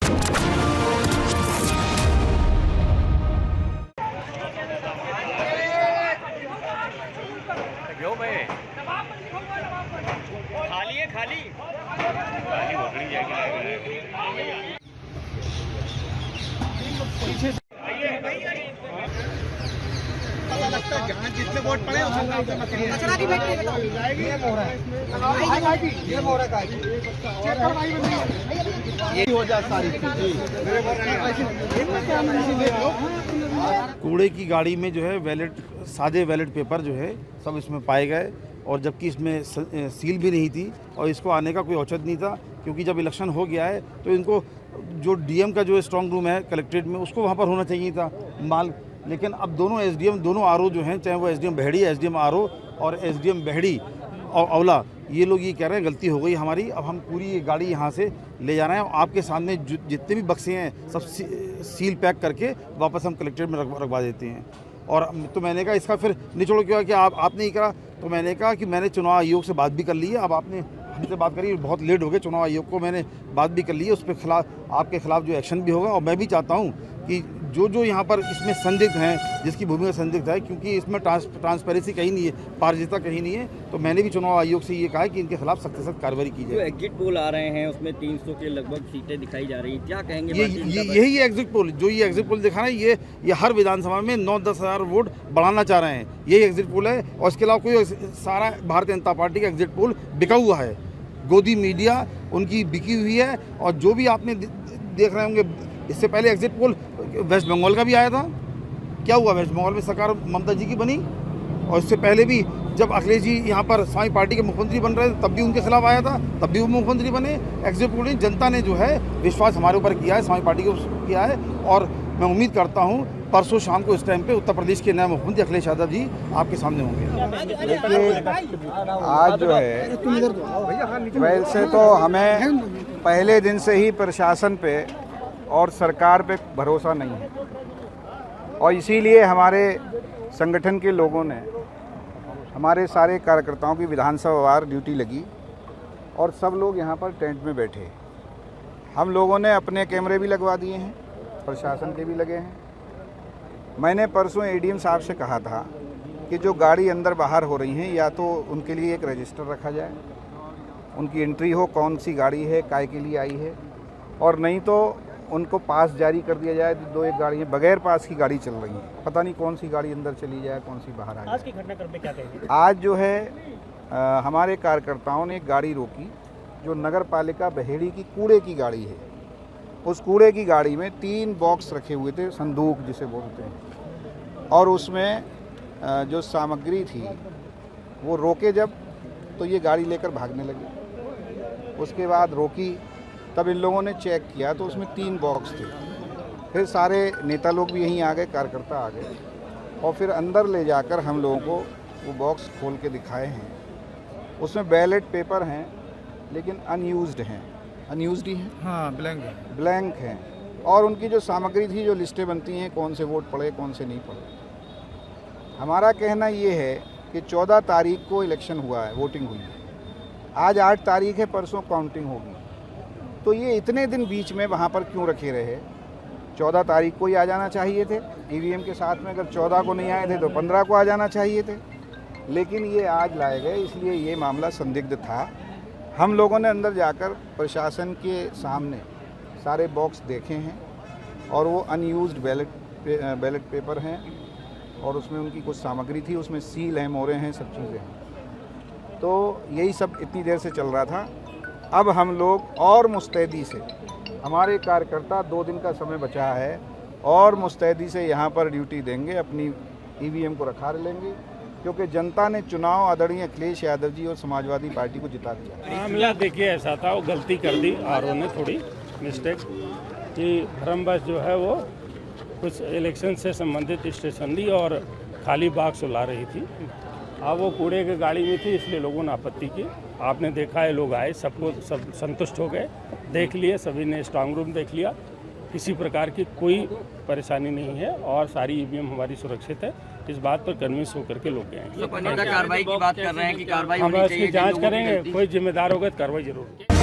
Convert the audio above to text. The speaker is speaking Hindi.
खाली पीछे पता लगता है जहाँ जितने वोट पड़े उस हिसाब से कचरा की बैटरी ये मोहरा ये मोहरा का ये हो जाए सारी कूड़े की गाड़ी में जो है सादे बैलेट पेपर जो है सब इसमें पाए गए, और जबकि इसमें सील भी नहीं थी और इसको आने का कोई औचित्य नहीं था, क्योंकि जब इलेक्शन हो गया है तो इनको जो डीएम का जो स्ट्रांग रूम है कलेक्ट्रेट में उसको वहाँ पर होना चाहिए था माल। लेकिन अब दोनों एसडीएम दोनों आरओ जो हैं, चाहे वो एसडीएम बहेड़ी, एसडीएम आरओ और एसडीएम बहेड़ी और अवला, ये लोग ये कह रहे हैं गलती हो गई हमारी, अब हम पूरी ये गाड़ी यहाँ से ले जा रहे हैं। आपके सामने जितने भी बक्से हैं सब सील पैक करके वापस हम कलेक्ट्रेट में रखवा देते हैं। और तो मैंने कहा इसका फिर निचोड़ क्यों कि आपने ही करा, तो मैंने कहा कि मैंने चुनाव आयोग से बात भी कर ली है। अब आपने हमसे बात करी, बहुत लेट हो गए, चुनाव आयोग को मैंने बात भी कर ली है, उस पर आपके खिलाफ जो एक्शन भी होगा। और मैं भी चाहता हूँ कि जो यहाँ पर इसमें संदिग्ध हैं, जिसकी भूमिका संदिग्ध है, क्योंकि इसमें ट्रांसपेरेंसी कहीं नहीं है, पारदर्शिता कहीं नहीं है, तो मैंने भी चुनाव आयोग से ये कहा है कि इनके खिलाफ सख्त से सख्त कार्रवाई की जाए। जो एग्जिट पोल आ रहे हैं उसमें 300 के लगभग सीटें दिखाई जा रही हैं, क्या कहेंगे? यही एग्जिट पोल, जो ये एग्जिट पोल दिखा रहे हैं, ये हर विधानसभा में 9-10 हज़ार वोट बढ़ाना चाह रहे हैं, यही एग्जिट पोल है। और इसके अलावा कोई सारा भारतीय जनता पार्टी का एग्जिट पोल बिका हुआ है, गोदी मीडिया उनकी बिकी हुई है। और जो भी आपने देख रहे होंगे, इससे पहले एग्जिट पोल वेस्ट बंगाल का भी आया था, क्या हुआ? वेस्ट बंगाल में सरकार ममता जी की बनी, और इससे पहले भी जब अखिलेश जी यहाँ पर समाजवादी पार्टी के मुख्यमंत्री बन रहे थे तब भी उनके खिलाफ आया था, तब भी वो मुख्यमंत्री बने। एग्जिट पोल जनता ने जो है विश्वास हमारे ऊपर किया है, समाजवादी पार्टी को किया है, और मैं उम्मीद करता हूँ परसों शाम को इस टाइम पे उत्तर प्रदेश के नए मुख्यमंत्री अखिलेश यादव जी आपके सामने होंगे। आज जो है वैसे तो हमें पहले दिन से ही प्रशासन पे और सरकार पे भरोसा नहीं है, और इसीलिए हमारे संगठन के लोगों ने, हमारे सारे कार्यकर्ताओं की विधानसभा वार ड्यूटी लगी और सब लोग यहाँ पर टेंट में बैठे। हम लोगों ने अपने कैमरे भी लगवा दिए हैं, प्रशासन के भी लगे हैं। मैंने परसों एडीएम साहब से कहा था कि जो गाड़ी अंदर बाहर हो रही हैं, या तो उनके लिए एक रजिस्टर रखा जाए, उनकी एंट्री हो, कौन सी गाड़ी है, काय के लिए आई है, और नहीं तो उनको पास जारी कर दिया जाए। 2-1 गाड़ियाँ बगैर पास की गाड़ी चल रही हैं, पता नहीं कौन सी गाड़ी अंदर चली जाए, कौन सी बाहर आ जाए। आज की घटनाक्रम में क्या कहेंगे? आज जो है हमारे कार्यकर्ताओं ने एक गाड़ी रोकी जो नगर पालिका बहेड़ी की कूड़े की गाड़ी है। उस कूड़े की गाड़ी में 3 बॉक्स रखे हुए थे, संदूक जिसे बोलते हैं, और उसमें जो सामग्री थी वो रोके जब, तो ये गाड़ी लेकर भागने लगे। उसके बाद रोकी, तब इन लोगों ने चेक किया तो उसमें 3 बॉक्स थे। फिर सारे नेता लोग भी यहीं आ गए, कार्यकर्ता आ गए, और फिर अंदर ले जाकर हम लोगों को वो बॉक्स खोल के दिखाए हैं। उसमें बैलेट पेपर हैं, लेकिन अनयूज्ड हैं। अनयूज्ड ही हैं, हाँ, ब्लैंक हैं। और उनकी जो सामग्री थी, जो लिस्टें बनती हैं, कौन से वोट पड़े, कौन से नहीं पड़े। हमारा कहना ये है कि 14 तारीख को इलेक्शन हुआ है, वोटिंग हुई है, आज 8 तारीख है, परसों काउंटिंग होगी, तो ये इतने दिन बीच में वहाँ पर क्यों रखे रहे? 14 तारीख को ही आ जाना चाहिए थे ईवीएम के साथ में। अगर 14 को नहीं आए थे तो 15 को आ जाना चाहिए थे, लेकिन ये आज लाए गए, इसलिए ये मामला संदिग्ध था। हम लोगों ने अंदर जाकर प्रशासन के सामने सारे बॉक्स देखे हैं, और वो अनयूज्ड बैलेट पेपर हैं, और उसमें उनकी कुछ सामग्री थी, उसमें सील हैं, मोहरें हैं, सब चीज़ें हैं। तो यही सब इतनी देर से चल रहा था। अब हम लोग और मुस्तैदी से, हमारे कार्यकर्ता 2 दिन का समय बचा है, और मुस्तैदी से यहाँ पर ड्यूटी देंगे, अपनी ईवीएम को रखा लेंगे, क्योंकि जनता ने चुनाव आदरणीय अखिलेश यादव जी और समाजवादी पार्टी को जिता दिया। मामला देखिए ऐसा था, वो गलती कर दी आरओ ने, थोड़ी मिस्टेक कि भरमबस जो है वो कुछ इलेक्शन से संबंधित स्टेशनरी और खाली बाक्स ला रही थी। अब वो कूड़े की गाड़ी में थी, इसलिए लोगों ने आपत्ति की। आपने देखा है, लोग आए, सबको सब संतुष्ट हो गए, देख लिए, सभी ने स्ट्रांग रूम देख लिया, किसी प्रकार की कोई परेशानी नहीं है, और सारी ईवीएम हमारी सुरक्षित है। इस बात पर कन्विंस होकर के लोग गए हैं। कार्रवाई की बात कर रहे हैं कि कार्रवाई हम इसकी जांच करेंगे, कोई जिम्मेदार होगा तो कार्रवाई जरूर।